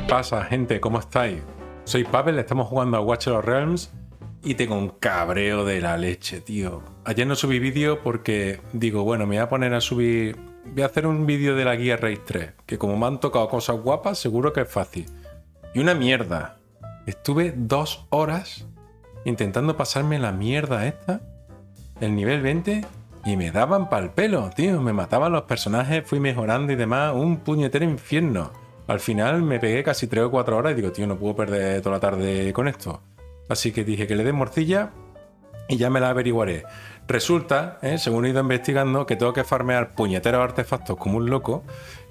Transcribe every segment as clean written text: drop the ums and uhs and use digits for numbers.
Pasa, gente? ¿Cómo estáis? Soy Pavel, estamos jugando a Watch of the Realms y tengo un cabreo de la leche, tío. Ayer no subí vídeo porque digo, bueno, me voy a poner a subir... Voy a hacer un vídeo de la guía Raid 3, que como me han tocado cosas guapas, seguro que es fácil. Y una mierda. Estuve 2 horas intentando pasarme la mierda esta, el nivel 20, y me daban pa'l pelo, tío. Me mataban los personajes, fui mejorando y demás. Un puñetero infierno. Al final me pegué casi 3 o 4 horas y digo, tío, no puedo perder toda la tarde con esto. Así que dije que le dé morcilla y ya me la averiguaré. Resulta, según he ido investigando, que tengo que farmear puñeteros artefactos como un loco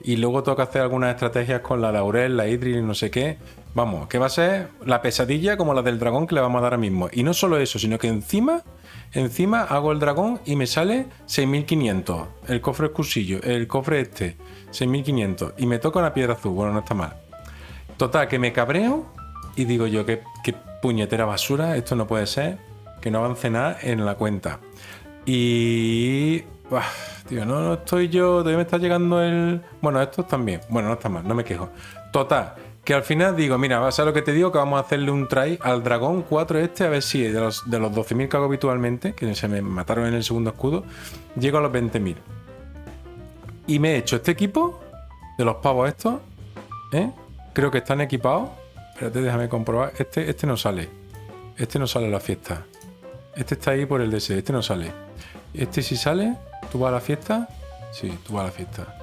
y luego tengo que hacer algunas estrategias con la laurel, la hidril y no sé qué. Vamos, que va a ser la pesadilla como la del dragón que le vamos a dar ahora mismo. Y no solo eso, sino que encima hago el dragón y me sale 6500. El cofre cursillo, el cofre este, 6500. Y me toca una piedra azul. Bueno, no está mal. Total, que me cabreo y digo yo, qué puñetera basura, esto no puede ser, que no avance nada en la cuenta. Y... tío, no estoy yo, todavía me está llegando el... Bueno, estos también. Bueno, no está mal, no me quejo. Total, que al final digo, mira, vas a lo que te digo, que vamos a hacerle un try al dragón 4 este, a ver si de los 12.000 que hago habitualmente, que se me mataron en el segundo escudo, llego a los 20.000. Y me he hecho este equipo de los pavos estos, creo que están equipados. Espérate, déjame comprobar. Este no sale. Este no sale a la fiesta. Este está ahí por el DS. Este no sale. Este sí sale. ¿Tú vas a la fiesta? Sí, tú vas a la fiesta.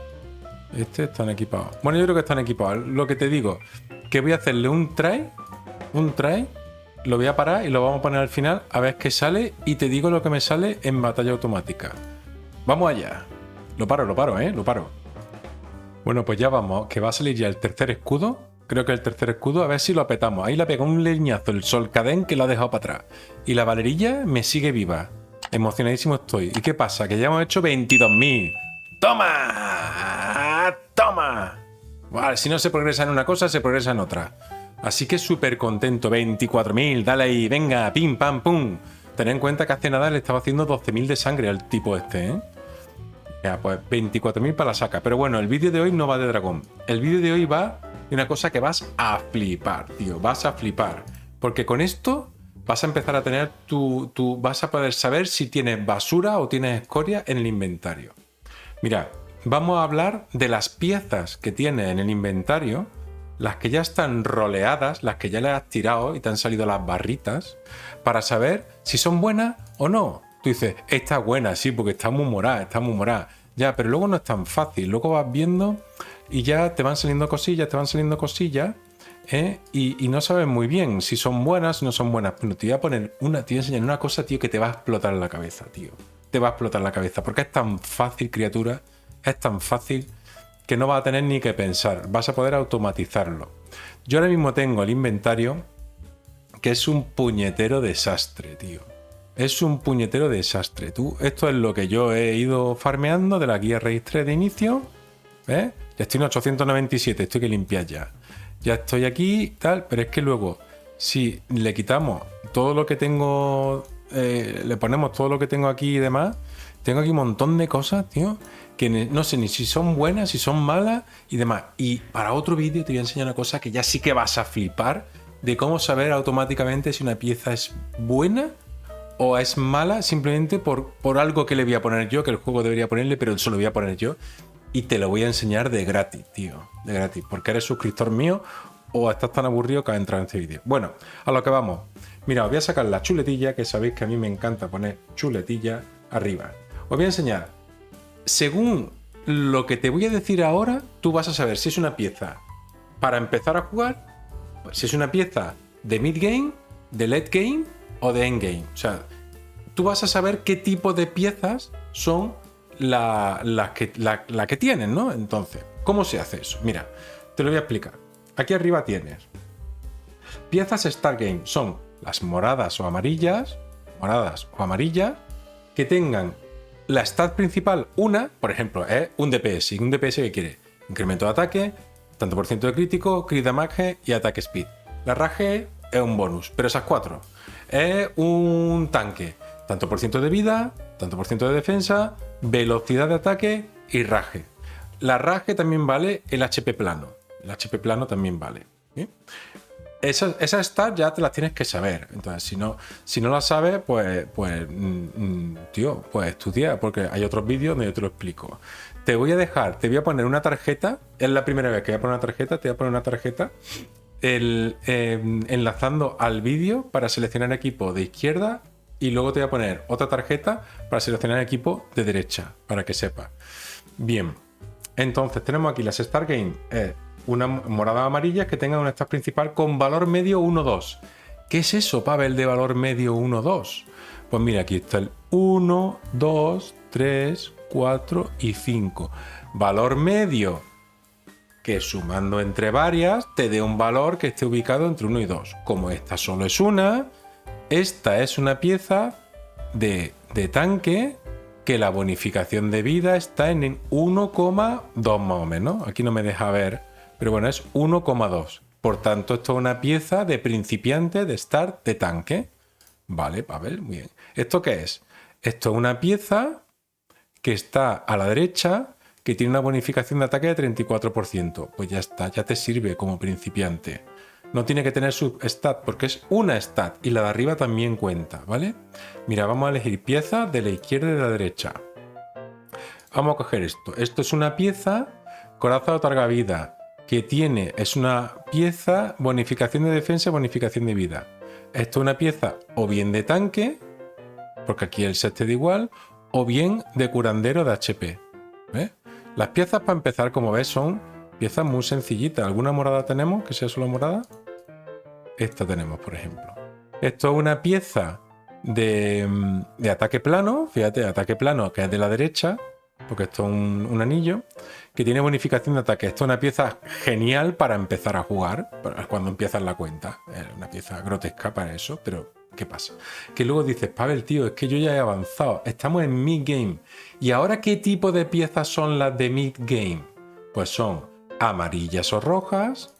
Este están equipados. Bueno, yo creo que están equipados. Lo que te digo, que voy a hacerle un try. Lo voy a parar y lo vamos a poner al final a ver qué sale. Y te digo lo que me sale en batalla automática. Vamos allá. Lo paro. Bueno, pues ya vamos. Que va a salir ya el tercer escudo. Creo que el tercer escudo, a ver si lo apetamos. Ahí le pegó un leñazo el Solcaden que lo ha dejado para atrás. Y la valerilla me sigue viva. Emocionadísimo estoy. ¿Y qué pasa? Que ya hemos hecho 22.000. ¡Toma! ¡Toma! Vale, si no se progresa en una cosa, se progresa en otra. Así que súper contento. 24.000, dale ahí, venga, pim, pam, pum. Tened en cuenta que hace nada le estaba haciendo 12.000 de sangre al tipo este, Ya, pues 24.000 para la saca. Pero bueno, el vídeo de hoy no va de dragón. El vídeo de hoy va de una cosa que vas a flipar, tío. Vas a flipar. Porque con esto vas a empezar a tener vas a poder saber si tienes basura o tienes escoria en el inventario. Mira, vamos a hablar de las piezas que tienes en el inventario, las que ya están roleadas, las que ya le has tirado y te han salido las barritas, para saber si son buenas o no. Tú dices, esta es buena, sí, porque está muy morada. Ya, pero luego no es tan fácil. Luego vas viendo y ya te van saliendo cosillas, y no sabes muy bien si son buenas o no son buenas. Pero te voy a enseñar una cosa, tío, que te va a explotar la cabeza, tío. Te va a explotar la cabeza, porque es tan fácil, criatura, es tan fácil que no vas a tener ni que pensar. Vas a poder automatizarlo. Yo ahora mismo tengo el inventario que es un puñetero desastre, tío. Es un puñetero desastre. Esto es lo que yo he ido farmeando de la guía Raid 3 de inicio. ¿Ves? Ya estoy en 897, estoy que limpiar ya. Ya estoy aquí, tal, pero es que luego, si le quitamos todo lo que tengo, le ponemos todo lo que tengo aquí y demás, tengo aquí un montón de cosas, tío, que no sé ni si son buenas, si son malas y demás. Y para otro vídeo te voy a enseñar una cosa que ya sí que vas a flipar de cómo saber automáticamente si una pieza es buena o es mala simplemente por algo que le voy a poner yo, que el juego debería ponerle, pero se lo voy a poner yo. Y te lo voy a enseñar de gratis, tío. De gratis. Porque eres suscriptor mío o estás tan aburrido que has entrado en este vídeo. Bueno, a lo que vamos. Mira, os voy a sacar la chuletilla, que sabéis que a mí me encanta poner chuletilla arriba. Os voy a enseñar. Según lo que te voy a decir ahora, tú vas a saber si es una pieza para empezar a jugar, si es una pieza de mid-game, de late-game o de endgame. O sea, tú vas a saber qué tipo de piezas son la que tienen, ¿no? Entonces, ¿cómo se hace eso? Mira, te lo voy a explicar. Aquí arriba tienes piezas Start Game, son las moradas o amarillas, que tengan la stat principal, por ejemplo, es un DPS. ¿Y un DPS qué quiere? Incremento de ataque, tanto por ciento de crítico, crit damage y ataque speed. La rage es un bonus, pero esas 4. Es un tanque, tanto por ciento de vida, tanto por ciento de defensa, velocidad de ataque y rage. La rage también vale el HP plano. El HP plano también vale. ¿Sí? Esas stats ya te las tienes que saber. Entonces, si no las sabes, pues estudia, porque hay otros vídeos donde yo te lo explico. Te voy a poner una tarjeta. Es la primera vez que voy a poner una tarjeta. Te voy a poner una tarjeta enlazando al vídeo para seleccionar equipo de izquierda, y luego te voy a poner otra tarjeta para seleccionar equipo de derecha, para que sepas. Bien, entonces tenemos aquí las Start Game. Una morada amarilla que tenga una stat principal con valor medio 1-2. ¿Qué es eso, Pavel, de valor medio 1-2? Pues mira, aquí está el 1, 2, 3, 4 y 5. Valor medio que sumando entre varias te dé un valor que esté ubicado entre 1 y 2. Como esta solo es una, esta es una pieza de tanque que la bonificación de vida está en 1,2 más o menos. Aquí no me deja ver, pero bueno, es 1,2. Por tanto, esto es una pieza de principiante de start de tanque. Vale, Pavel, muy bien. ¿Esto qué es? Esto es una pieza que está a la derecha, que tiene una bonificación de ataque de 34%. Pues ya está, ya te sirve como principiante. No tiene que tener su stat, porque es una stat, y la de arriba también cuenta, ¿vale? Mira, vamos a elegir pieza de la izquierda y de la derecha. Vamos a coger esto. Esto es una pieza coraza de otorga vida, que es una pieza bonificación de defensa y bonificación de vida. Esto es una pieza o bien de tanque, porque aquí el set te da igual, o bien de curandero de HP. ¿Ves? Las piezas, para empezar, como ves, son piezas muy sencillitas. ¿Alguna morada tenemos que sea solo morada? Esta tenemos, por ejemplo. Esto es una pieza de ataque plano. Fíjate, ataque plano, que es de la derecha, porque esto es un anillo, que tiene bonificación de ataque. Esto es una pieza genial para empezar a jugar, cuando empiezas la cuenta. Es una pieza grotesca para eso, pero ¿qué pasa? Que luego dices, Pavel, tío, es que yo ya he avanzado. Estamos en mid-game. ¿Y ahora qué tipo de piezas son las de mid-game? Pues son amarillas o rojas,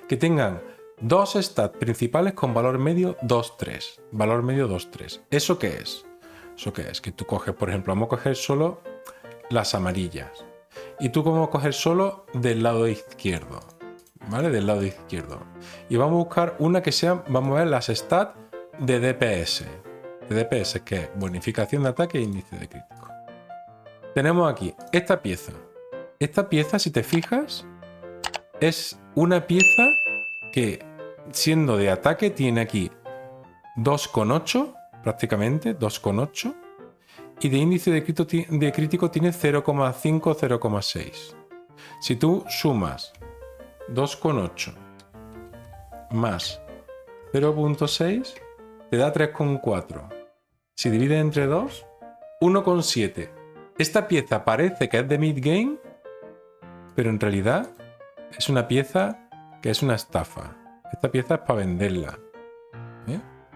que tengan dos stats principales con valor medio 2-3. Valor medio 2-3. ¿Eso qué es? Que tú coges, por ejemplo, vamos a coger solo las amarillas. Y tú vamos a coger solo del lado izquierdo. ¿Vale? Del lado izquierdo. Y vamos a buscar una que sea, vamos a ver las stats de DPS. De DPS, que es bonificación de ataque e índice de crítico. Tenemos aquí esta pieza. Esta pieza, si te fijas, es una pieza que, siendo de ataque, tiene aquí 2,8, prácticamente, 2,8. Y de índice de crítico tiene 0,5, 0,6. Si tú sumas 2,8 más 0,6 te da 3,4. Si divides entre 2, 1,7. Esta pieza parece que es de mid-game, pero en realidad es una pieza que es una estafa. Esta pieza es para venderla.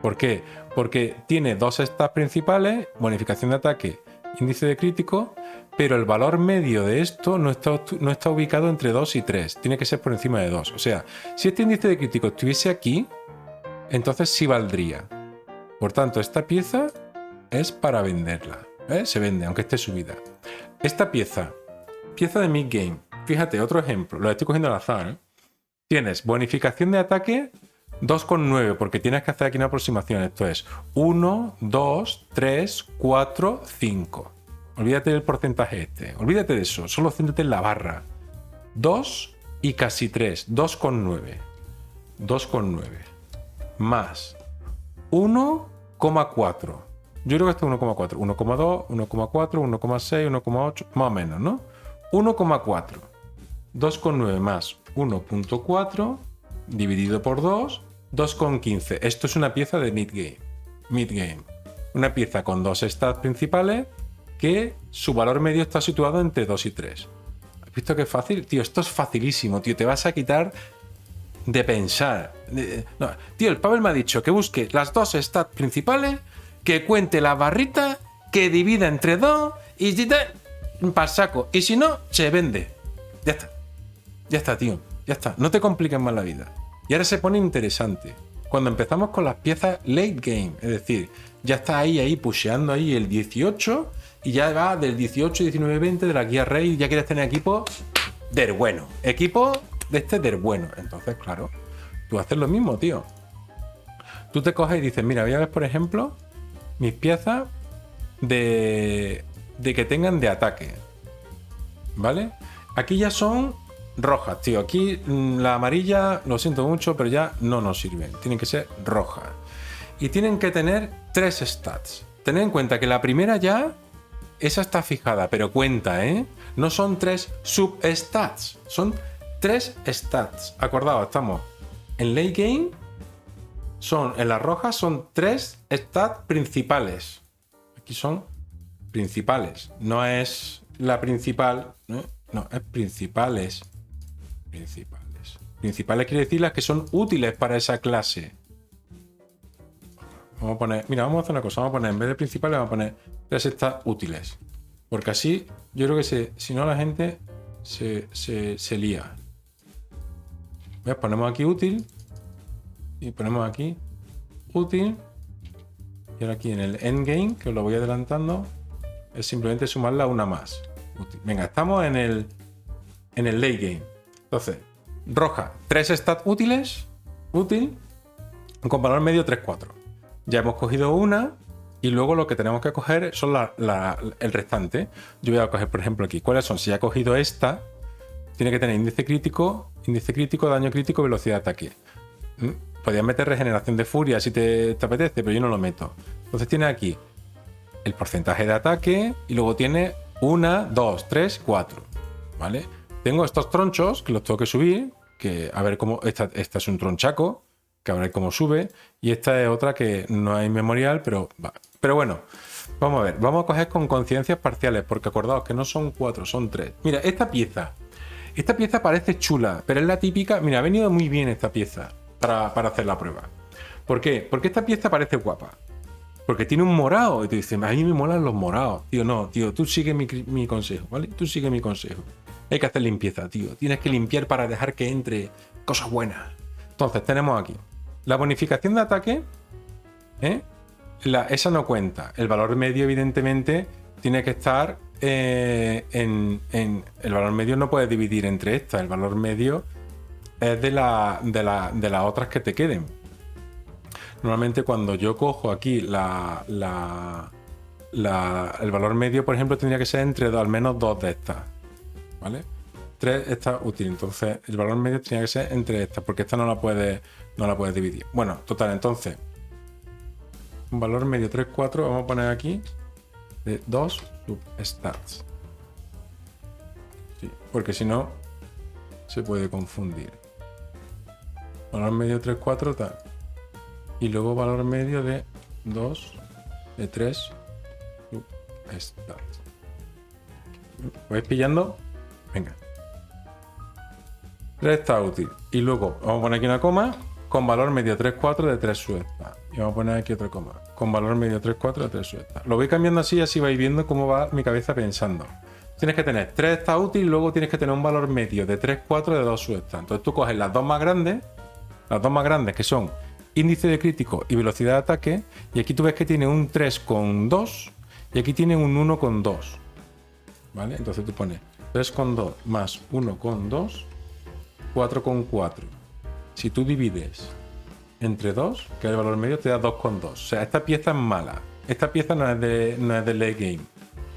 ¿Por qué? Porque tiene dos stats principales, bonificación de ataque, índice de crítico, pero el valor medio de esto no está ubicado entre 2 y 3. Tiene que ser por encima de 2. O sea, si este índice de crítico estuviese aquí, entonces sí valdría. Por tanto, esta pieza es para venderla. Se vende, aunque esté subida. Esta pieza de mid-game. Fíjate, otro ejemplo. Lo estoy cogiendo al azar. Tienes bonificación de ataque 2,9, porque tienes que hacer aquí una aproximación. Esto es 1, 2, 3, 4, 5. Olvídate del porcentaje este. Olvídate de eso. Solo céntrate en la barra. 2 y casi 3. 2,9. 2,9. Más 1,4. Yo creo que esto es 1,4. 1,2, 1,4, 1,6, 1,8. Más o menos, ¿no? 1,4. 2,9 más 1,4 dividido por 2. 2,15. Esto es una pieza de mid-game. Mid-game. Una pieza con dos stats principales que su valor medio está situado entre 2 y 3. ¿Has visto qué fácil? Tío, esto es facilísimo, tío. Te vas a quitar de pensar. No. Tío, el Pavel me ha dicho que busque las dos stats principales, que cuente la barrita, que divida entre 2 y para saco. Y si no, se vende. Ya está. Ya está, tío. Ya está. No te compliques más la vida. Y ahora se pone interesante. Cuando empezamos con las piezas late game, es decir, ya está ahí pusheando ahí el 18 y ya va del 18, 19, 20 de la guía Raid, ya quieres tener equipo del bueno. Equipo este del bueno. Entonces, claro, tú haces lo mismo, tío. Tú te coges y dices, mira, voy a ver, por ejemplo, mis piezas de que tengan de ataque. ¿Vale? Aquí ya son rojas, tío. Aquí la amarilla, lo siento mucho, pero ya no nos sirven. Tienen que ser rojas. Y tienen que tener 3 stats. Tened en cuenta que la primera ya, esa está fijada, pero cuenta, ¿eh? No son 3 substats, son 3 stats. Acordaos, estamos en late game. En las rojas son 3 stats principales. Aquí son principales. No es la principal, ¿no? No, es principales. Principales quiere decir las que son útiles para esa clase. Vamos a poner, mira, vamos a hacer una cosa. Vamos a poner, en vez de principales, vamos a poner 3 stats útiles. Porque así, yo creo que si no la gente se lía. ¿Ves? Ponemos aquí útil. Y ponemos aquí útil. Y ahora aquí en el endgame, que os lo voy adelantando, es simplemente sumarla una más. Útil. Venga, estamos en el late game. Entonces, roja, 3 stats útiles. Útil. Con valor medio 3-4. Ya hemos cogido una. Y luego lo que tenemos que coger son el restante. Yo voy a coger, por ejemplo, aquí. ¿Cuáles son? Si ya he cogido esta, tiene que tener índice crítico, daño crítico, velocidad de ataque. Podrías meter regeneración de furia si te apetece, pero yo no lo meto. Entonces tiene aquí el porcentaje de ataque y luego tiene 1, 2, 3, 4. ¿Vale? Tengo estos tronchos que los tengo que subir, que a ver cómo... Esta es un tronchaco, que a ver cómo sube. Y esta es otra que no hay memorial, pero va. Pero bueno, vamos a ver. Vamos a coger con conciencias parciales, porque acordaos que no son 4, son 3. Mira, esta pieza parece chula, pero es la típica... Mira, ha venido muy bien esta pieza para hacer la prueba. ¿Por qué? Porque esta pieza parece guapa. Porque tiene un morado. Y tú dices, a mí me molan los morados. Tío, no, tío, tú sigue mi consejo, ¿vale? Tú sigue mi consejo. Hay que hacer limpieza, tío. Tienes que limpiar para dejar que entre cosas buenas. Entonces, tenemos aquí la bonificación de ataque. Esa no cuenta. El valor medio, evidentemente, tiene que estar el valor medio no puede dividir entre estas. El valor medio es de las otras que te queden. Normalmente cuando yo cojo aquí el valor medio, por ejemplo, tendría que ser entre al menos 2 de estas. ¿Vale? 3 está útil. Entonces el valor medio tenía que ser entre estas, porque esta no la puedes dividir. Bueno, total, entonces un valor medio 3, 4, vamos a poner aquí de 2 substats. Sí, porque si no se puede confundir. Valor medio 3, 4, tal. Y luego valor medio de 2, de 3 substats. ¿Vais pillando? Venga. 3 está útil. Y luego vamos a poner aquí una coma con valor medio 3, 4 de 3 substats. Y vamos a poner aquí otra coma con valor medio 3, 4 de 3 substats. Lo voy cambiando así vais viendo cómo va mi cabeza pensando. Tienes que tener 3 está útil y luego tienes que tener un valor medio de 3, 4 de 2 substats. Entonces tú coges las dos más grandes que son índice de crítico y velocidad de ataque, y aquí tú ves que tiene un 3,2 y aquí tiene un 1,2. ¿Vale? Entonces tú pones 3,2 más 1,2, 4,4. Si tú divides entre 2, que es el valor medio, te da 2,2. O sea, esta pieza es mala. Esta pieza no es de late game.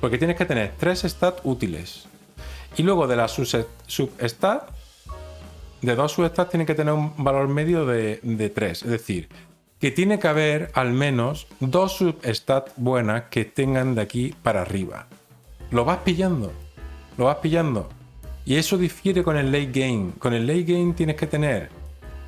Porque tienes que tener 3 stats útiles. Y luego de la substat, de 2 substats tiene que tener un valor medio de 3. Es decir, que tiene que haber al menos 2 substats buenas que tengan de aquí para arriba. Lo vas pillando. Y eso difiere con el late game. Con el late game tienes que tener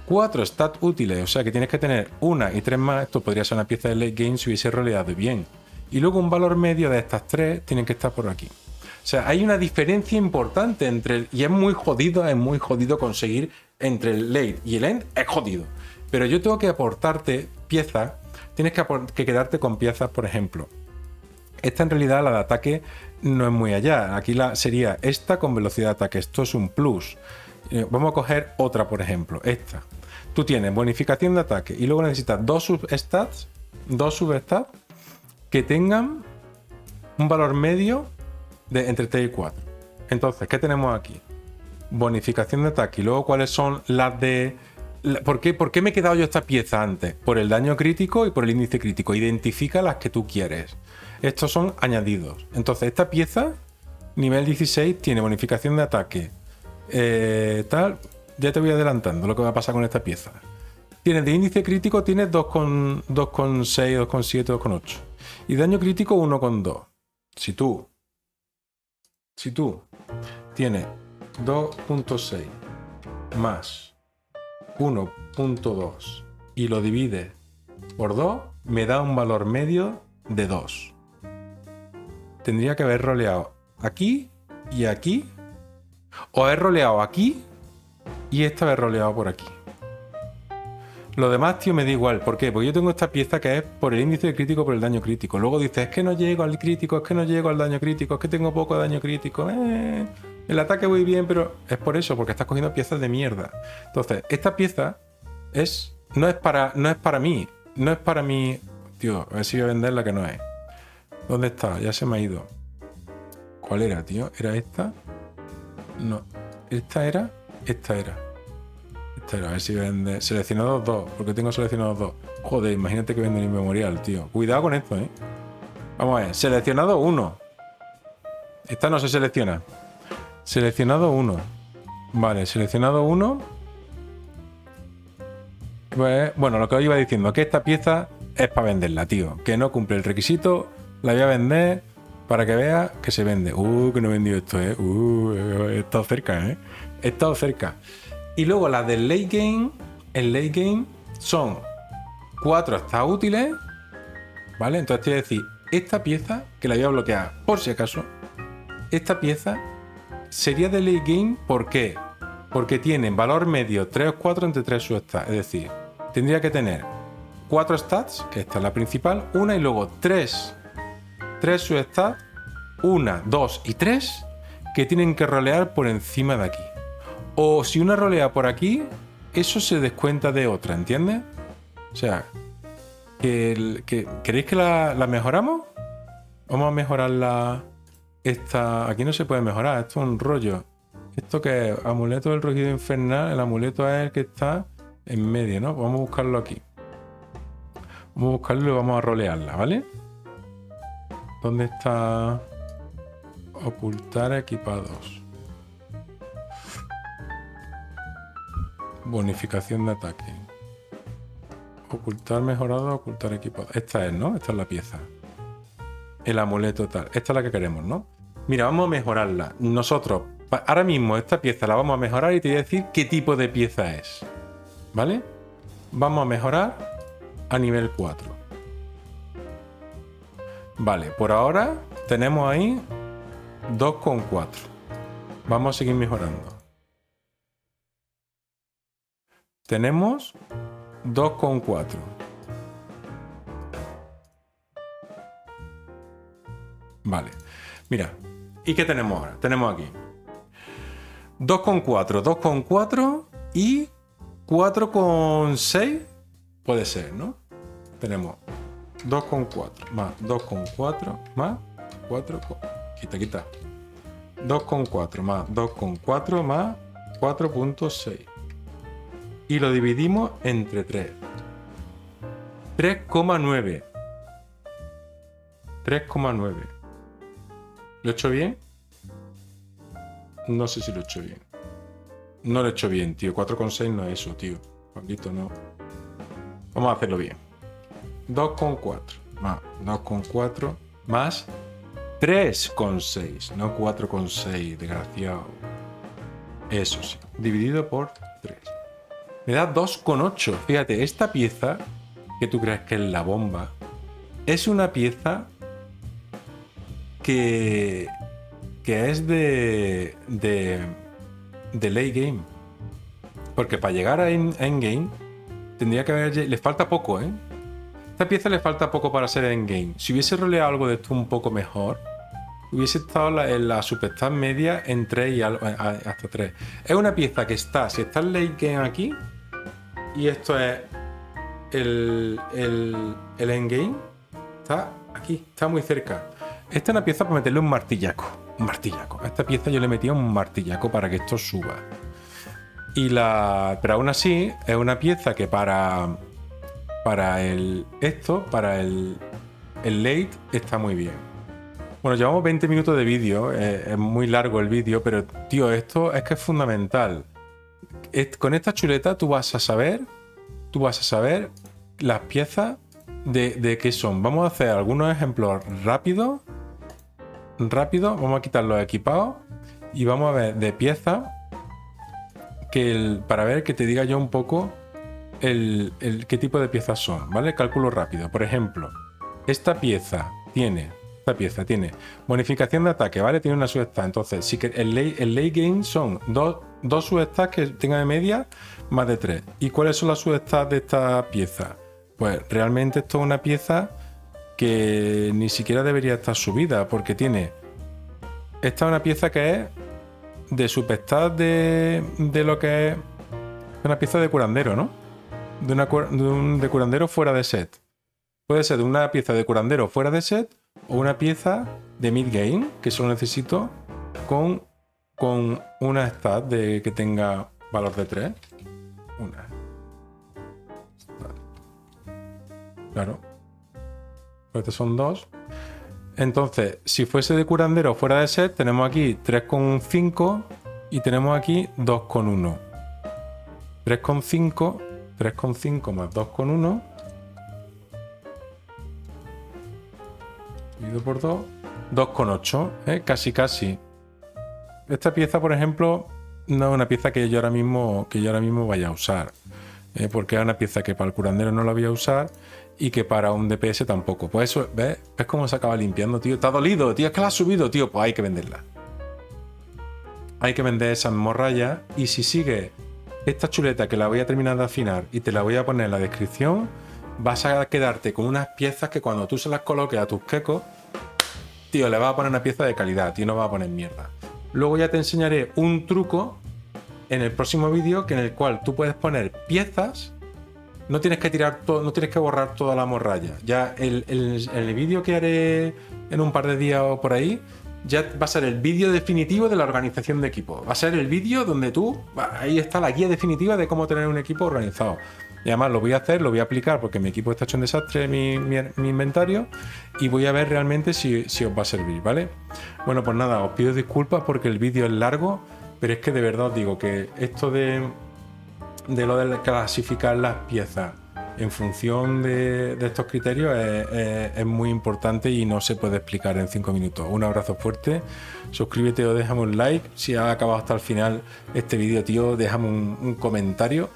4 stats útiles, o sea que tienes que tener 1 y 3 más. Esto podría ser una pieza de late game si hubiese roleado bien. Y luego un valor medio de estas 3 tienen que estar por aquí. O sea, hay una diferencia importante entre... Y es muy jodido conseguir entre el late y el end. Es jodido. Pero yo tengo que aportarte piezas. Tienes que quedarte con piezas, por ejemplo. Esta en realidad, la de ataque, no es muy allá. Aquí sería esta con velocidad de ataque. Esto es un plus. Vamos a coger otra, por ejemplo. Esta. Tú tienes bonificación de ataque y luego necesitas 2 substats que tengan un valor medio de entre 3 y 4. Entonces, ¿qué tenemos aquí? bonificación de ataque. Y luego, ¿cuáles son las de...? ¿Por qué me he quedado yo esta pieza antes? Por el daño crítico y por el índice crítico. Identifica las que tú quieres. Estos son añadidos. Entonces, esta pieza, nivel 16, tiene bonificación de ataque. Tal, ya te voy adelantando lo que va a pasar con esta pieza. Tienes de índice crítico, tienes 2,6, 2,7, 2,8. Y daño crítico 1,2. Si tú tienes 2,6 más 1,2 y lo divides por 2, me da un valor medio de 2. Tendría que haber roleado aquí y aquí, o haber roleado aquí y esta haber roleado por aquí. Lo demás, tío, me da igual. ¿Por qué? Porque yo tengo esta pieza que es por el índice de crítico, por el daño crítico. Luego dices, es que no llego al crítico, es que no llego al daño crítico, es que tengo poco daño crítico. El ataque voy bien, pero es por eso, porque estás cogiendo piezas de mierda. Entonces, esta pieza no es para mí. No es para mí. Tío, a ver si voy a vender la que no es. ¿Dónde está? Ya se me ha ido. ¿Cuál era, tío? ¿Era esta? No. ¿Esta era? Esta era. A ver si vende. Seleccionados 2, porque tengo seleccionados 2. Joder, imagínate que vende el inmemorial, tío. Cuidado con esto, Vamos a ver. Seleccionado 1. Esta no se selecciona. Seleccionado 1. Vale, seleccionado 1. Pues, bueno, lo que os iba diciendo, que esta pieza es para venderla, tío. Que no cumple el requisito. La voy a vender para que veas que se vende. Que no he vendido esto, he estado cerca, He estado cerca. Y luego las del late game, el late game son 4 stats útiles, ¿vale? Entonces te voy a decir, esta pieza, que la voy a bloquear por si acaso, esta pieza sería de late game, ¿por qué? Porque tiene valor medio 3 o 4 entre 3 substats, es decir, tendría que tener 4 stats, que esta es la principal, una y luego 3 substats, 1, 2 y 3, que tienen que rolear por encima de aquí. O si una rolea por aquí, eso se descuenta de otra, ¿entiendes? O sea, ¿queréis que la mejoramos? Vamos a mejorarla. Esta. Aquí no se puede mejorar, esto es un rollo. Esto que es amuleto del rugido infernal, el amuleto es el que está en medio, ¿no? Vamos a buscarlo aquí. Vamos a buscarlo y vamos a rolearla, ¿vale? ¿Dónde está? Ocultar equipados. Bonificación de ataque. Ocultar mejorado, ocultar equipado. Esta es, ¿no? Esta es la pieza. El amuleto tal. Esta es la que queremos, ¿no? Mira, vamos a mejorarla. Nosotros, ahora mismo, esta pieza la vamos a mejorar y te voy a decir qué tipo de pieza es. ¿Vale? Vamos a mejorar a nivel 4. Vale, por ahora tenemos ahí 2,4. Vamos a seguir mejorando. Tenemos 2,4. Vale. Mira. ¿Y qué tenemos ahora? Tenemos aquí 2,4, 2,4 y 4,6. Puede ser, ¿no? Tenemos 2,4 más 2,4 más 4. Quita. 2,4 más 2,4 más 4,6. Y lo dividimos entre 3. 3,9. 3,9. ¿Lo he hecho bien? No sé si lo he hecho bien. No lo he hecho bien, tío. 4,6 no es eso, tío. Pablito, no. Vamos a hacerlo bien. 2,4 más 2,4 más 3,6. No 4,6, desgraciado. Eso sí. Dividido por 3. Me da 2,8. Fíjate, esta pieza, que tú crees que es la bomba, es una pieza que es de late game. Porque para llegar a endgame tendría que haber... Le falta poco, ¿eh? Esta pieza le falta poco para ser endgame. Si hubiese roleado algo de esto un poco mejor, hubiese estado en la substat media en 3 y hasta 3. Es una pieza que está... Si está el late game aquí, y esto es el endgame, está aquí, está muy cerca. Esta es una pieza para meterle un martillaco. un martillaco. A esta pieza yo le metía un martillaco para que esto suba. Pero aún así, es una pieza que para el late está muy bien. Bueno, llevamos 20 minutos de vídeo, es muy largo el vídeo, pero tío, esto es que es fundamental. Con esta chuleta tú vas a saber las piezas de qué son. Vamos a hacer algunos ejemplos rápidos. Vamos a quitar los equipados y vamos a ver de piezas para ver que te diga yo un poco qué tipo de piezas son, ¿vale? Cálculo rápido. Por ejemplo, esta pieza tiene bonificación de ataque, ¿vale? Tiene una substat. Entonces, sí que el late game son dos substats que tengan de media más de 3. ¿Y cuáles son las substats de esta pieza? Pues realmente esto es una pieza que ni siquiera debería estar subida, porque esta es una pieza que es de substat de lo que es una pieza de curandero, ¿no? De curandero fuera de set. Puede ser de una pieza de curandero fuera de set o una pieza de mid-game, que solo necesito con una stat que tenga valor de 3. Una. Claro. Pues estos son 2. Entonces, si fuese de curandero fuera de set, tenemos aquí 3,5 y tenemos aquí 2,1. 3,5 más 2,1 dividido por 2, 2,8, casi. Esta pieza, por ejemplo, no es una pieza que yo ahora mismo vaya a usar, porque es una pieza que para el curandero no la voy a usar y que para un DPS tampoco. Pues eso, ¿ves? ¿Ves cómo se acaba limpiando, tío? Está dolido, tío, es que la has subido, tío. Pues hay que venderla. Hay que vender esas morrallas y si sigue esta chuleta que la voy a terminar de afinar y te la voy a poner en la descripción, vas a quedarte con unas piezas que cuando tú se las coloques a tus quecos, tío, le vas a poner una pieza de calidad, tío, no vas a poner mierda. Luego ya te enseñaré un truco en el próximo vídeo en el cual tú puedes poner piezas, no tienes que tirar todo, no tienes que borrar toda la morralla. Ya el vídeo que haré en un par de días o por ahí, ya va a ser el vídeo definitivo de la organización de equipo. Va a ser el vídeo donde ahí está la guía definitiva de cómo tener un equipo organizado. Y además lo voy a aplicar porque mi equipo está hecho un desastre, mi inventario, y voy a ver realmente si os va a servir, ¿vale? Bueno, pues nada, os pido disculpas porque el vídeo es largo, pero es que de verdad os digo que esto de lo de clasificar las piezas en función de estos criterios es muy importante y no se puede explicar en 5 minutos. Un abrazo fuerte, suscríbete o déjame un like. Si has acabado hasta el final este vídeo, tío, déjame un comentario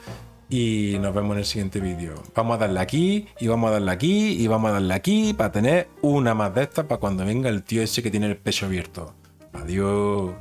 y nos vemos en el siguiente vídeo. Vamos a darle aquí y vamos a darle aquí y vamos a darle aquí para tener una más de estas para cuando venga el tío ese que tiene el pecho abierto. Adiós.